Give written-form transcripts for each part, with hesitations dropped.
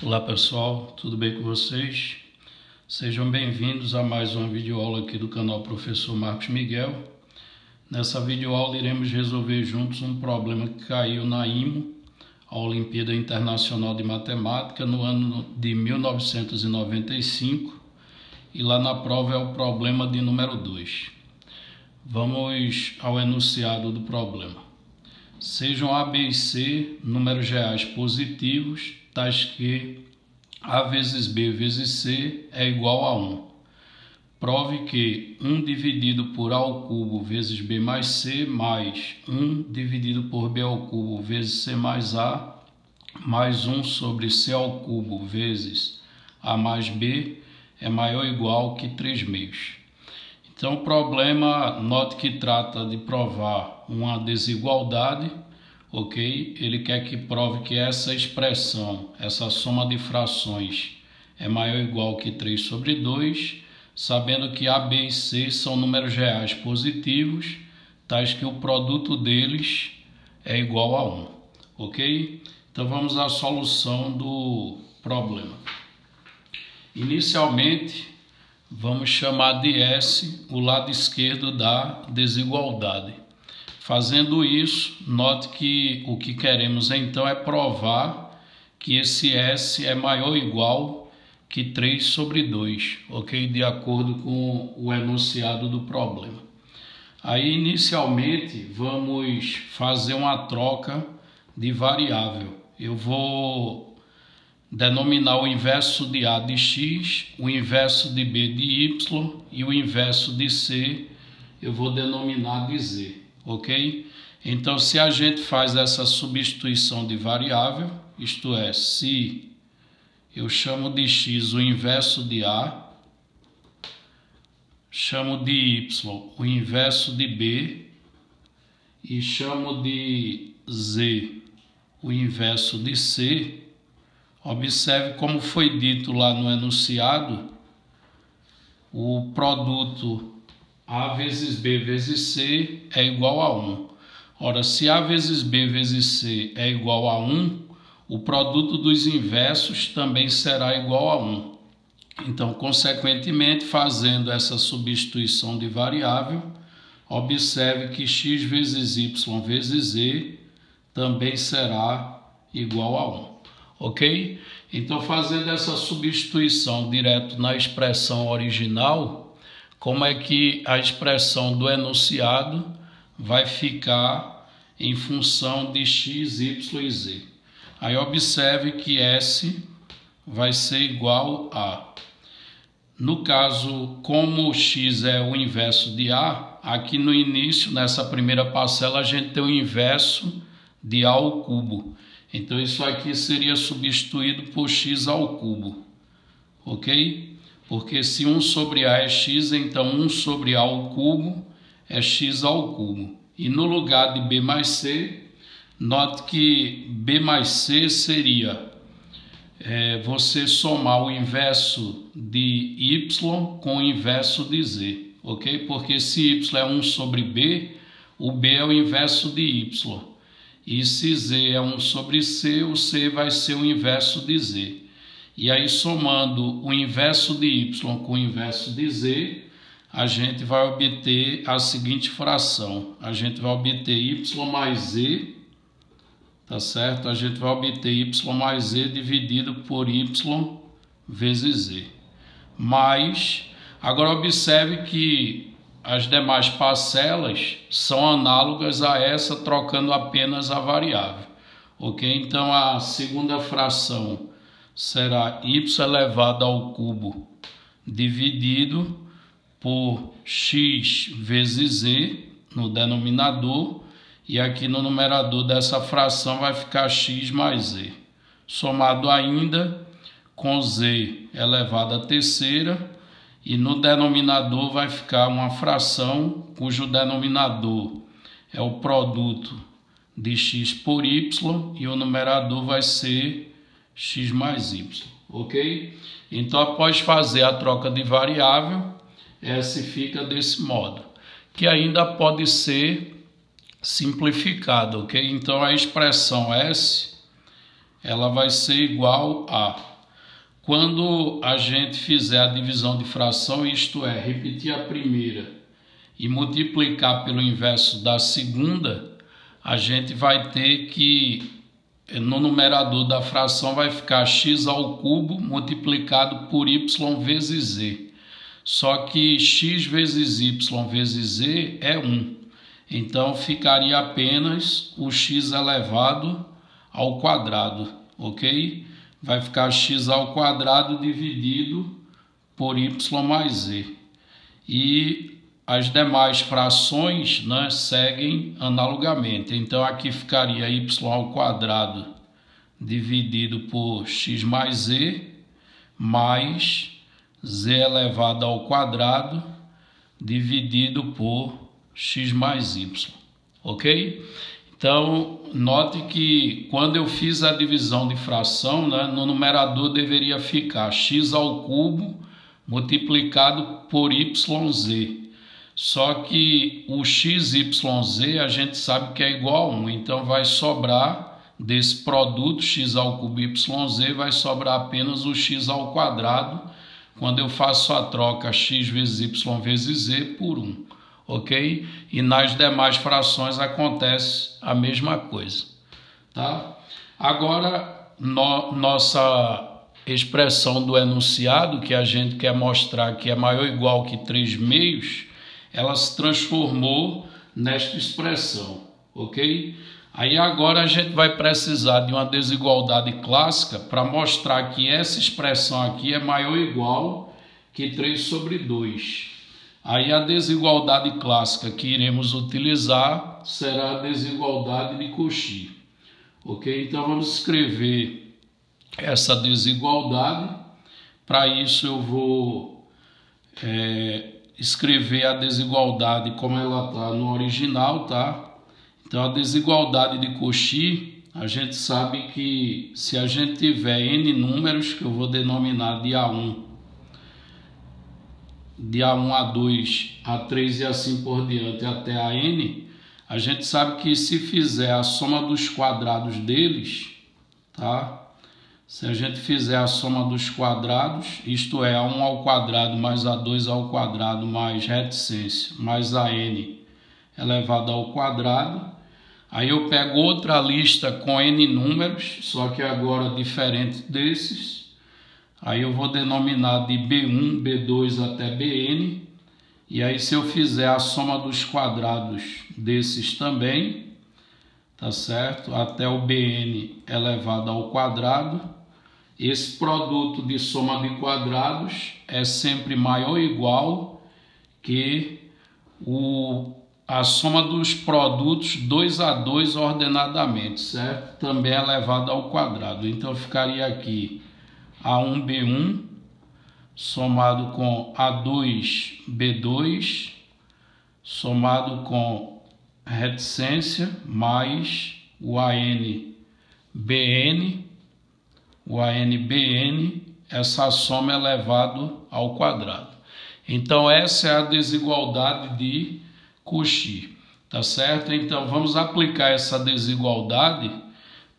Olá pessoal, tudo bem com vocês? Sejam bem-vindos a mais uma videoaula aqui do canal Professor Marcos Miguel. Nessa videoaula iremos resolver juntos um problema que caiu na IMO, a Olimpíada Internacional de Matemática, no ano de 1995, e lá na prova é o problema de número 2. Vamos ao enunciado do problema. Sejam A, B e C números reais positivos, tais que A vezes B vezes C é igual a 1. Prove que 1 dividido por A ao cubo vezes B mais C mais 1 dividido por B ao cubo vezes C mais A mais 1 sobre C ao cubo vezes A mais B é maior ou igual que 3/2. Então o problema, note que trata de provar uma desigualdade. Ok? Ele quer que prove que essa expressão, essa soma de frações é maior ou igual que 3/2, sabendo que A, B e C são números reais positivos, tais que o produto deles é igual a 1. Ok? Então vamos à solução do problema. Inicialmente, vamos chamar de S o lado esquerdo da desigualdade. Fazendo isso, note que o que queremos então é provar que esse S é maior ou igual que 3/2, ok? De acordo com o enunciado do problema. Aí, inicialmente, vamos fazer uma troca de variável. Eu vou denominar o inverso de A de X, o inverso de B de Y e o inverso de C eu vou denominar de Z. Ok? Então, se a gente faz essa substituição de variável, isto é, se eu chamo de x o inverso de A, chamo de y o inverso de B e chamo de z o inverso de C, observe como foi dito lá no enunciado, o produto A vezes B vezes C é igual a 1. Ora, se A vezes B vezes C é igual a 1, o produto dos inversos também será igual a 1. Então, consequentemente, fazendo essa substituição de variável, observe que x vezes y vezes z também será igual a 1. Ok? Então, fazendo essa substituição direto na expressão original, como é que a expressão do enunciado vai ficar em função de x, y e z. Aí observe que S vai ser igual a... No caso, como x é o inverso de A, aqui no início, nessa primeira parcela, a gente tem o inverso de A ao cubo. Então isso aqui seria substituído por x ao cubo. Ok? Porque se 1 sobre A é x, então 1 sobre A ao cubo é x ao cubo. E no lugar de B mais C, note que B mais C seria você somar o inverso de y com o inverso de z. Ok? Porque se y é 1 sobre B, o B é o inverso de y. E se z é 1 sobre C, o C vai ser o inverso de z. E aí, somando o inverso de y com o inverso de z, a gente vai obter a seguinte fração. A gente vai obter y mais z, tá certo? A gente vai obter y mais z dividido por y vezes z. Mas, agora observe que as demais parcelas são análogas a essa, trocando apenas a variável. Ok? Então, a segunda fração será y elevado ao cubo dividido por x vezes z no denominador, e aqui no numerador dessa fração vai ficar x mais z, somado ainda com z elevado à terceira, e no denominador vai ficar uma fração cujo denominador é o produto de x por y e o numerador vai ser x mais y, ok? Então, após fazer a troca de variável, S fica desse modo, que ainda pode ser simplificado, ok? Então, a expressão S ela vai ser igual a... Quando a gente fizer a divisão de fração, isto é, repetir a primeira e multiplicar pelo inverso da segunda, a gente vai ter que, no numerador da fração, vai ficar x ao cubo multiplicado por y vezes z. Só que x vezes y vezes z é 1. Então, ficaria apenas o x elevado ao quadrado, ok? Vai ficar x ao quadrado dividido por y mais z. E as demais frações, né, seguem analogamente. Então, aqui ficaria y ao quadrado dividido por x mais z, mais z elevado ao quadrado dividido por x mais y, ok? Então, note que quando eu fiz a divisão de fração, né, no numerador deveria ficar x ao cubo multiplicado por yz. Só que o xyz a gente sabe que é igual a 1, então vai sobrar desse produto x ao cubo yz, vai sobrar apenas o x ao quadrado, quando eu faço a troca x vezes y vezes z por 1. Ok? E nas demais frações acontece a mesma coisa, tá? Agora, nossa expressão do enunciado, que a gente quer mostrar que é maior ou igual que 3/2, ela se transformou nesta expressão, ok? Aí agora a gente vai precisar de uma desigualdade clássica para mostrar que essa expressão aqui é maior ou igual que 3/2. Aí a desigualdade clássica que iremos utilizar será a desigualdade de Cauchy. Ok? Então vamos escrever essa desigualdade. Para isso eu vou escrever a desigualdade como ela está no original, tá? Então a desigualdade de Cauchy, a gente sabe que se a gente tiver n números, que eu vou denominar de A1, de A1, A2, A3 e assim por diante até a n, a gente sabe que se fizer a soma dos quadrados deles, tá? Se a gente fizer a soma dos quadrados, isto é, A1 ao quadrado mais A2 ao quadrado mais reticência mais a n elevado ao quadrado, aí eu pego outra lista com n números, só que agora diferente desses. Aí eu vou denominar de B1, B2 até Bn. E aí se eu fizer a soma dos quadrados desses também, tá certo? Até o Bn elevado ao quadrado. Esse produto de soma de quadrados é sempre maior ou igual que a soma dos produtos 2 a 2 ordenadamente, certo? Também elevado ao quadrado. Então ficaria aqui A1B1 somado com A2B2 somado com reticência mais o ANBN, essa soma elevado ao quadrado. Então essa é a desigualdade de Cauchy, tá certo? Então vamos aplicar essa desigualdade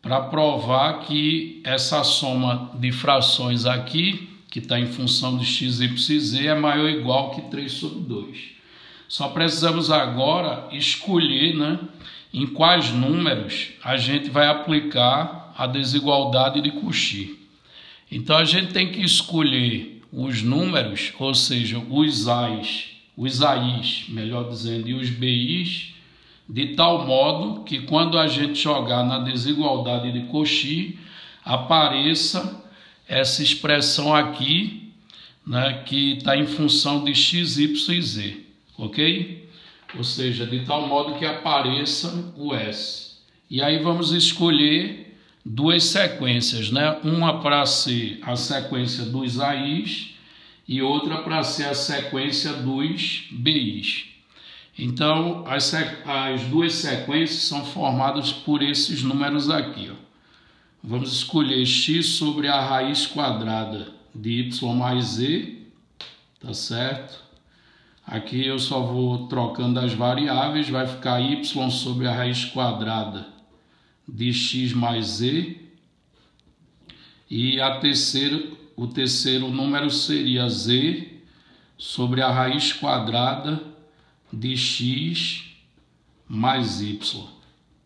para provar que essa soma de frações aqui, que está em função de x, y e z, é maior ou igual que 3/2. Só precisamos agora escolher, né, em quais números a gente vai aplicar a desigualdade de Cauchy. Então a gente tem que escolher os números, ou seja, os A's, melhor dizendo, e os B's, de tal modo que quando a gente jogar na desigualdade de Cauchy, apareça essa expressão aqui, né, que está em função de x, y e z, ok? Ou seja, de tal modo que apareça o S. E aí vamos escolher duas sequências, né? Uma para ser a sequência dos A's e outra para ser a sequência dos B's. Então, as duas sequências são formadas por esses números aqui, ó. Vamos escolher x sobre a raiz quadrada de y mais z, tá certo? Aqui eu só vou trocando as variáveis, vai ficar y sobre a raiz quadrada de x mais z, e o terceiro número seria z sobre a raiz quadrada de x mais y,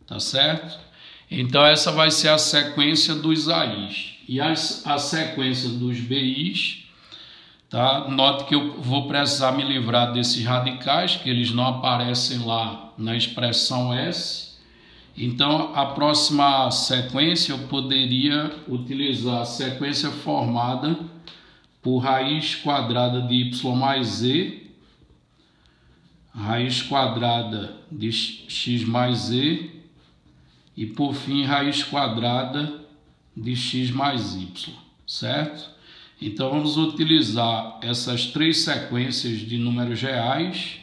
tá certo? Então essa vai ser a sequência dos AIs. E a sequência dos BIs, tá? Note que eu vou precisar me livrar desses radicais, que eles não aparecem lá na expressão S. Então a próxima sequência eu poderia utilizar a sequência formada por raiz quadrada de y mais z, raiz quadrada de x mais z e por fim raiz quadrada de x mais y, certo? Então vamos utilizar essas três sequências de números reais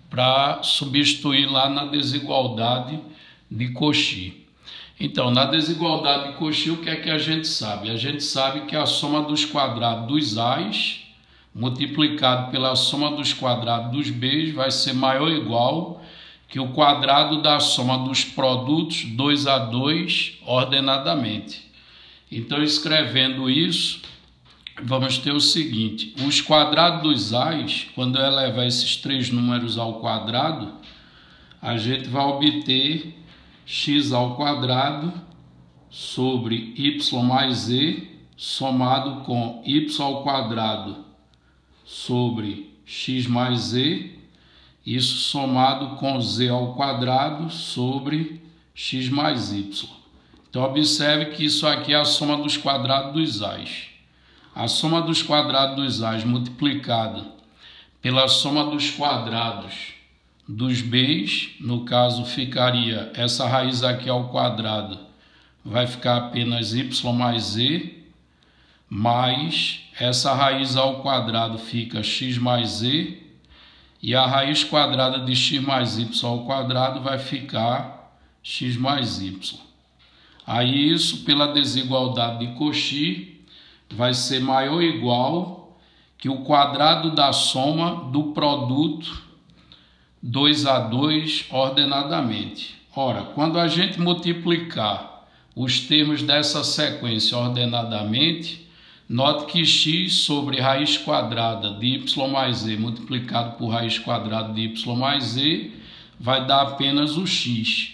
para substituir lá na desigualdade de Cauchy. Então, na desigualdade de Cauchy, o que é que a gente sabe? A gente sabe que a soma dos quadrados dos A's multiplicado pela soma dos quadrados dos B's vai ser maior ou igual que o quadrado da soma dos produtos 2 a 2 ordenadamente. Então, escrevendo isso, vamos ter o seguinte: os quadrados dos A's, quando eu elevar esses três números ao quadrado, a gente vai obter x ao quadrado sobre y mais z somado com y ao quadrado sobre x mais z, isso somado com z ao quadrado sobre x mais y. Então observe que isso aqui é a soma dos quadrados dos A's. A soma dos quadrados dos A's multiplicada pela soma dos quadrados dos B's, no caso ficaria essa raiz aqui ao quadrado, vai ficar apenas y mais z, mais essa raiz ao quadrado fica x mais z, e a raiz quadrada de x mais y ao quadrado vai ficar x mais y. Aí isso, pela desigualdade de Cauchy, vai ser maior ou igual que o quadrado da soma do produto 2 a 2 ordenadamente. Ora, quando a gente multiplicar os termos dessa sequência ordenadamente, note que x sobre raiz quadrada de y mais z multiplicado por raiz quadrada de y mais z vai dar apenas o x,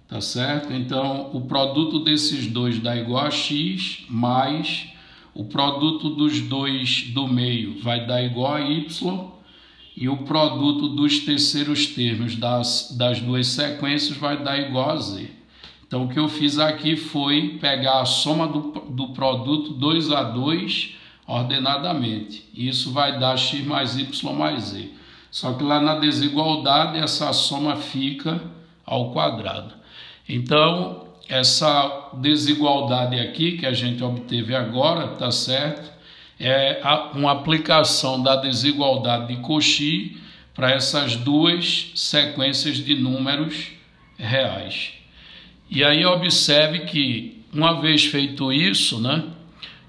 tá certo? Então, o produto desses dois dá igual a x, mais o produto dos dois do meio vai dar igual a y, e o produto dos terceiros termos das duas sequências vai dar igual a z. Então, o que eu fiz aqui foi pegar a soma do produto 2 a 2 ordenadamente. Isso vai dar x mais y mais z. Só que lá na desigualdade, essa soma fica ao quadrado. Então, essa desigualdade aqui que a gente obteve agora, tá certo? É uma aplicação da desigualdade de Cauchy para essas duas sequências de números reais. E aí observe que, uma vez feito isso, né,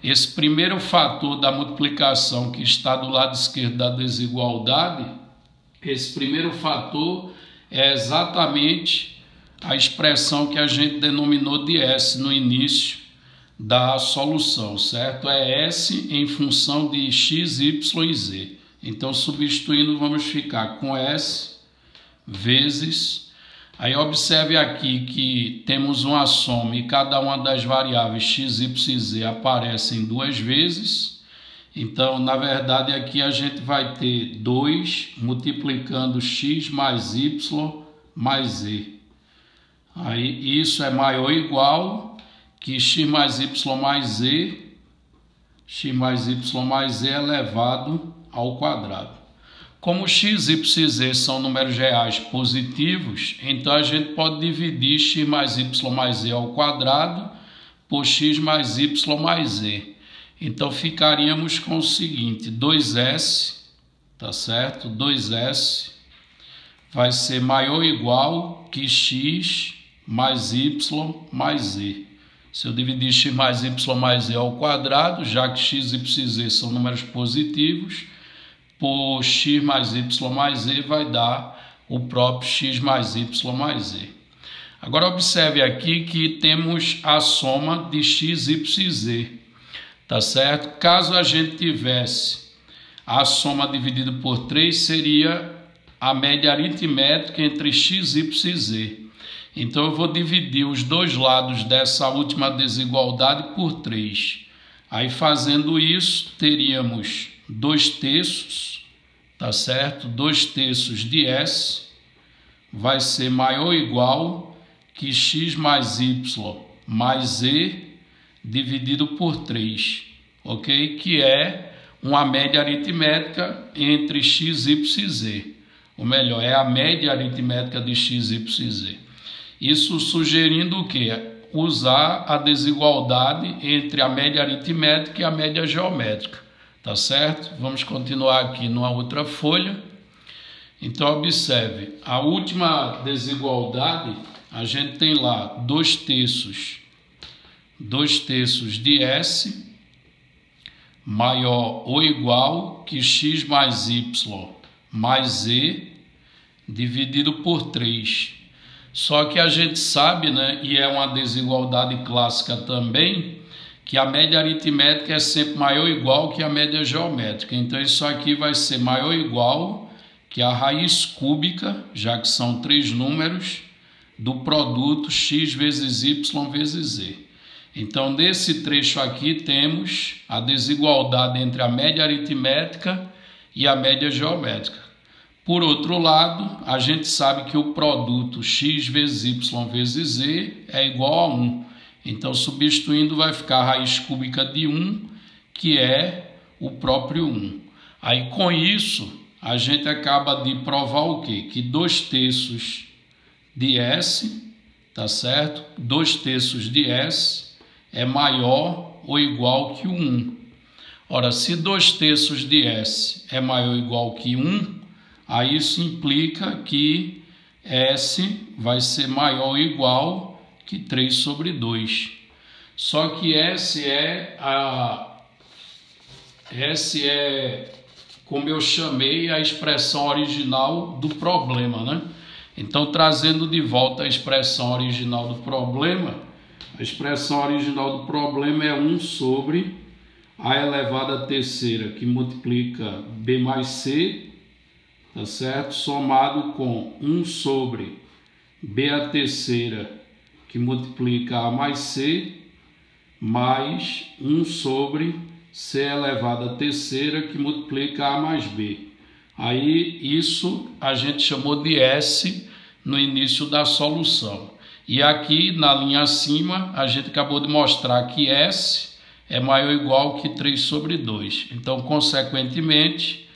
esse primeiro fator da multiplicação que está do lado esquerdo da desigualdade, esse primeiro fator é exatamente a expressão que a gente denominou de S no início da solução, certo? É S em função de x, y e z. Então, substituindo, vamos ficar com S vezes... Aí, observe aqui que temos uma soma e cada uma das variáveis x, y e z aparecem duas vezes. Então, na verdade, aqui a gente vai ter 2 multiplicando x mais y mais z. Aí, isso é maior ou igual que x mais y mais z elevado ao quadrado. Como x, y e z são números reais positivos, então a gente pode dividir x mais y mais z ao quadrado por x mais y mais z. Então ficaríamos com o seguinte: 2s, tá certo? 2s vai ser maior ou igual que x mais y mais z. Se eu dividir x mais y mais z ao quadrado, já que x, y e z são números positivos, por x mais y mais z vai dar o próprio x mais y mais z. Agora observe aqui que temos a soma de x, y e z. tá certo? Caso a gente tivesse a soma dividida por 3, seria a média aritmética entre x, y e z. Então, eu vou dividir os dois lados dessa última desigualdade por 3. Aí, fazendo isso, teríamos 2/3, tá certo? 2/3 de S vai ser maior ou igual que x mais y mais z dividido por 3, ok? Que é uma média aritmética entre x, y e z. Ou melhor, é a média aritmética de x, y e z. Isso sugerindo o quê? Usar a desigualdade entre a média aritmética e a média geométrica, tá certo? Vamos continuar aqui numa outra folha. Então, observe, a última desigualdade, a gente tem lá 2/3 de S maior ou igual que x mais y mais z dividido por 3. Só que a gente sabe, né, e é uma desigualdade clássica também, que a média aritmética é sempre maior ou igual que a média geométrica. Então, isso aqui vai ser maior ou igual que a raiz cúbica, já que são 3 números, do produto x vezes y vezes z. Então, nesse trecho aqui, temos a desigualdade entre a média aritmética e a média geométrica. Por outro lado, a gente sabe que o produto x vezes y vezes z é igual a 1. Então, substituindo, vai ficar a raiz cúbica de 1, que é o próprio 1. Aí, com isso, a gente acaba de provar o quê? Que 2/3 de S, tá certo? 2/3 de S é maior ou igual que o 1. Ora, se 2/3 de S é maior ou igual que 1, aí isso implica que S vai ser maior ou igual que 3/2. Só que S é, como eu chamei, a expressão original do problema, né? Então, trazendo de volta a expressão original do problema, a expressão original do problema é 1 sobre a elevada a terceira, que multiplica B mais C, tá certo? Somado com 1 sobre B a terceira, que multiplica A mais C, mais 1 sobre C elevado à terceira, que multiplica A mais B. Aí, isso a gente chamou de S no início da solução. E aqui, na linha acima, a gente acabou de mostrar que S é maior ou igual que 3/2. Então, consequentemente,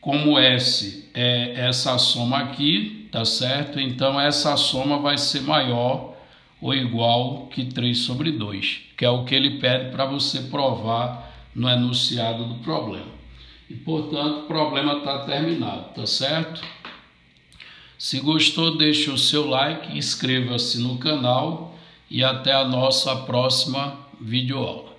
como S é essa soma aqui, tá certo? Então, essa soma vai ser maior ou igual que 3/2, que é o que ele pede para você provar no enunciado do problema. E, portanto, o problema está terminado, tá certo? Se gostou, deixe o seu like, inscreva-se no canal e até a nossa próxima videoaula.